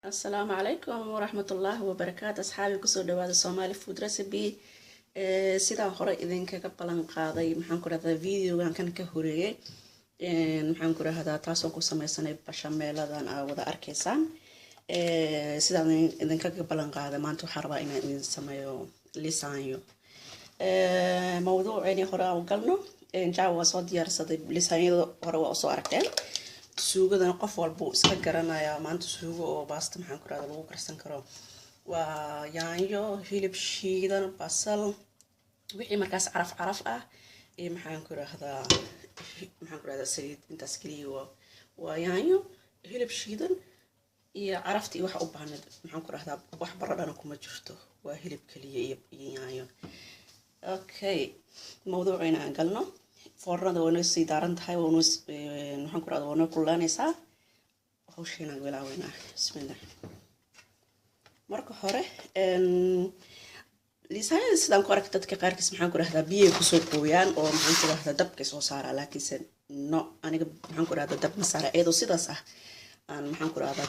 السلام عليكم ورحمة الله وبركاته أصحابي كسر دواد الصومالي فود ريسبي سيدا هورا إذن كقبلان قاضي محن كره هذا فيديو كان كهورية محن كره هذا تاسو كوسمة سنة بشاميل هذا وذا أركيسان سيدا إذن كقبلان قاضي ما أنتو حربا إن إذن سمايو لسانيو موضوع يعني هورا وقلنا جاوا صوت يرصد لسانيو هورا وأصو أركتين suugadana qof walba iska garanaya maanta suugo oo baasta maxaan ku raada lagu karsan karo waa yaanyo hilib shiidan basal wixii markaas caraf ah ee maxaan ku raada saliid intaas kaliya waa yaanyo hilib shiidan iyo caraftii waxa u baahnad maxaan ku raada wax baradhana kuma jirto waa hilib kaliya iyo yaanyo okay mawduucina aan galno fornada wana sii daaran tahay wana waxaan ku raadaa wana kullanaysaa hawsheena bilaawayna bismillah marka hore liisaan sidaan ku aragtay dadka qaarkiis maxaan ku raahdaa biyo ku soo qooyaan oo maxaan ku raahdaa dabka soo saara laakiin no aniga maxaan ku raahdaa dab ma saara eedo sidaas ah aan maxaan ku raahdaa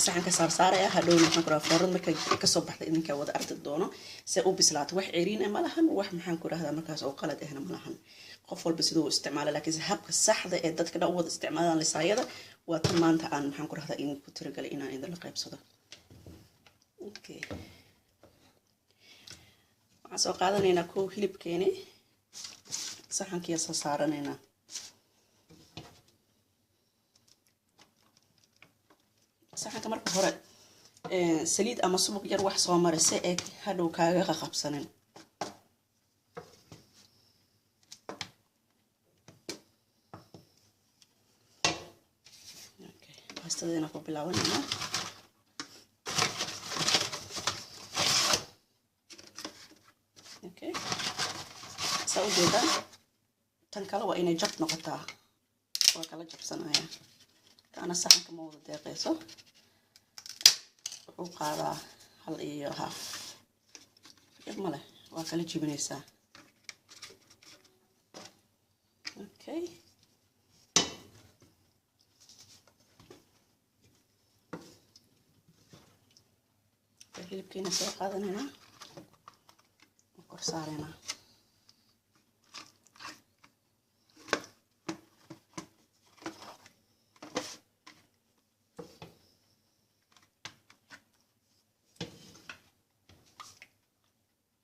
saxan ka saaraya hadhow maxaan ku raahdaa fornada marka ka soo baxda idinka wada arki doono si uu bislaato wax ceeriin ma lahan wax maxaan ku raahdaa markaas oo qalad ahna ma lahan qof walba sidoo isticmaala laakiin habka saxda ee dadka dhan wada isticmaalaan lisaayada waa tan maanta aan maxaan ku raahdaa in ku tiragalay inaan idin la qaybsado okay waxaan soo qaadanaynaa koo hilibkeeni saxankii soo saaranaynaa saxanka marka hore saliid ama subag yar wax soo marisay ee hadhow kaaga qabsanin باستدينا كوب بالعوننا اوكي سوي جدا تنكلا وإني جبت نقطة وكلا جب سنايا كأنا سحن كموضة دقيقة وقارا هل إياها يجمله وكلا جبنيسا اوكي hilibkeena soo qaadanayna kor saarayna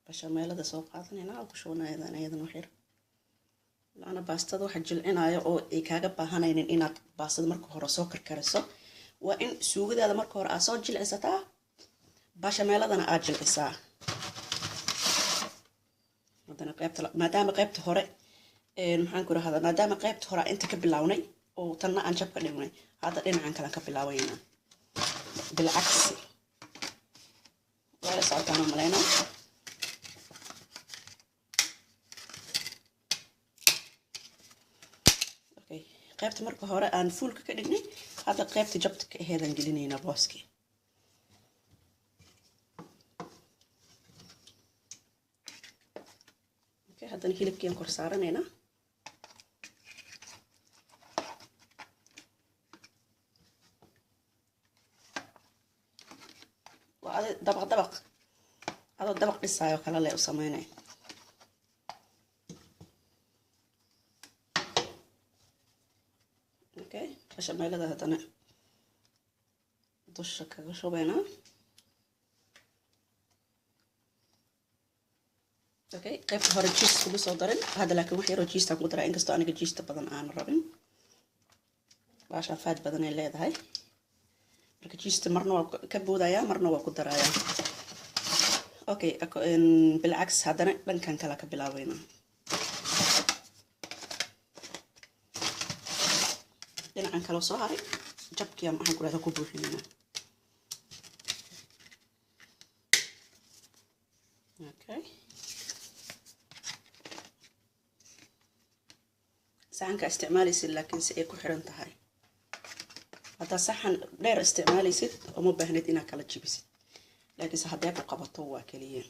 bashameelada soo qaadanayna oo ku shoonaaydan ayadan waxyar laana baastada waxa jilcinayo oo ay kaaga baahanaynin inaad baastada marka hore soo karkariso waa in suugadaada marka hore aad soo jilcisataa bashameeladana aad jilcisaa hadana qaybta maadaama qaybta hore maxaan ku raahdaa maadaama qaybta hore inta ka bilawnay oo tanna aan jabka dhignay hadda dhinacan kale ka bilaawayna bilcagsi wala socodana malayna okay qaybta marka hore aan fuulka ka dhignay hadda qaybta jabta ka aheedan gelinayna booski هذا الهيلب كين كورسارن هنا وهذا دبق هذا الدبق لسه كلا لا يسمونه اوكي عشان ما يلده هذا دوش كذا شو بينا اوكي قيبت هوري جيس كلو soo darin hada laakiin wax yar oo jiista ku daraa inkastoo aniga jiista badan aan rabin baasha faad badan ay leedahay marka jiista marna waa ka boodaya marna waa ku daraya okay bilcaks hadana dhankan kala ka bilaawayna dhinacan kala soo haray jabkiya maxaan ku raada ku buuxinayna okay saxanka isticmaalaysid laakiin si ay ku xiran tahay hadda saxan dheer isticmaalaysid uma baahnid inaad kala jibisid laakiin haddii aad qabato waa kaliya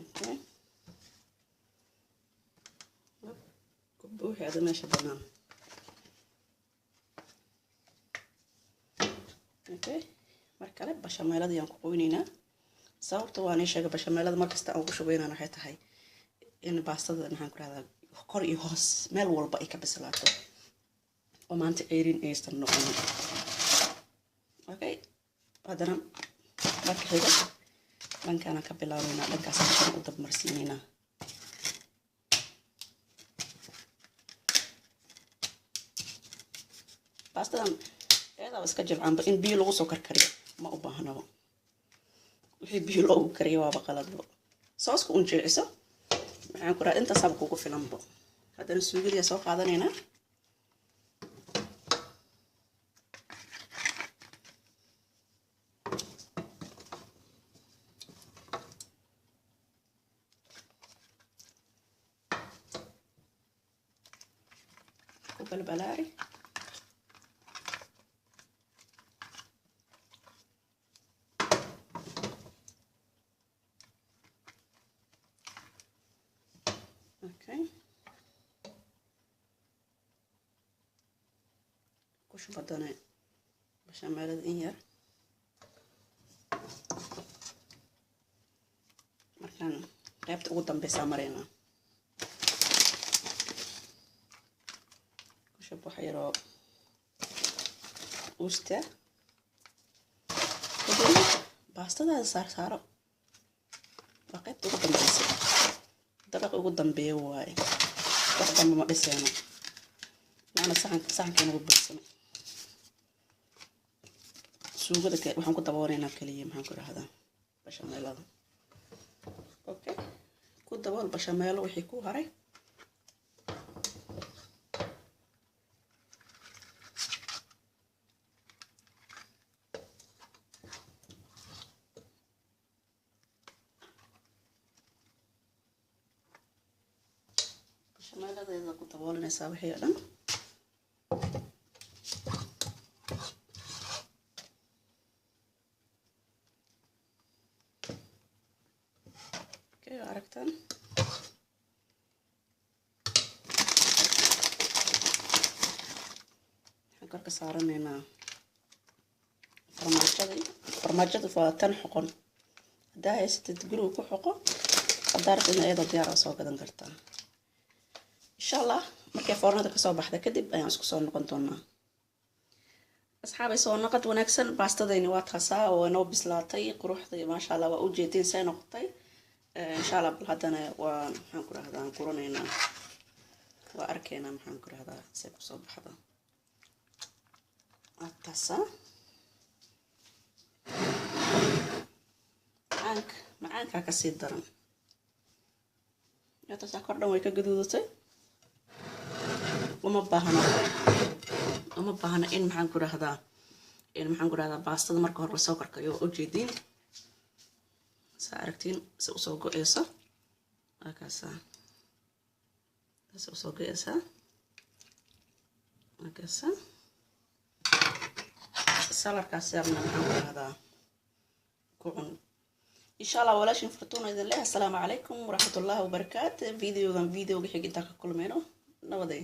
okay ku buuxi hada meesha banaan okay markale bashameelada yaan ku qoynaynaa sababta waan sheegay bashameelada markasta aan ku shubaynaa waxay tahay in baastada maxaan ku raahdaa kor iyo hoos meel walba ay ka bislaato oo maanta ayrin aysan noqon okay hadana marka xiga dhankaan ka bilaabaynaa dhankaas aan u dab marsiinaynaa baastadan eedaa iska jilcaanba in biyo lagu soo karkariyo ma u baahnaba wixii biyo loogu kariyo waaba qaladba sooska un jilciso maxaan ku raad intaas haba kugu filanba haddana suugadiya soo qaadanaynaa ku balbalaari okay ku shubadana bashameelada in yar markaan qaybta ugu dambeysa mareynaa ku shub wax yaroo usta kadibna baastadaada saaro waa qaybta ugu dambeysa dabaqa ugu dambeeya waaye wax damba ma dhiseeno maana saxankeena ugu buuxsamay suugada waxaan ku dabooleynaa kaliya maxaan ku rahdaa bashameelada okay ku dabool bashameelo wixii ku haray bashameeladeeda ku daboolinaysaa wixii oo dhan aragtaan waxaan korka saaranaynaa farmaajada waa tan xoqon haddaa haysatid guriga ku xoqo haddaa rabtidna iyadoo diyaar soo gadan kartaa insha allah markay foornada kasoo baxda kadib ayaan isku soo noqon doonaa asxaabay soo noqod wanaagsan baastadayni waa taasaa oo inoo bislaatay quruxda maasha allah waa u jeedin say noqotay insha allah bal haddana waa maxaan ku rahdaa aan quranaynaa waa arkaynaa maxaan ku rahdaa say kusoo baxda taasa macaankaa kasii daran taasaa kor dhan way ka gaduudatay uma baahna in maxaan ku rahdaa baastada marka hore lasoo karkayo waa ujeediin saa aragtiin si usoo go-eyso akaasaa si usoo go-eysaa akaasaa salarkaas yaabna maxaan ku rahdaa ku cun insha allah walaashin fortuna idin leh assalaamu calaykum waraxmatullaahi wabarakaatu videogan videoga xig intaa ka kulmayno nabaday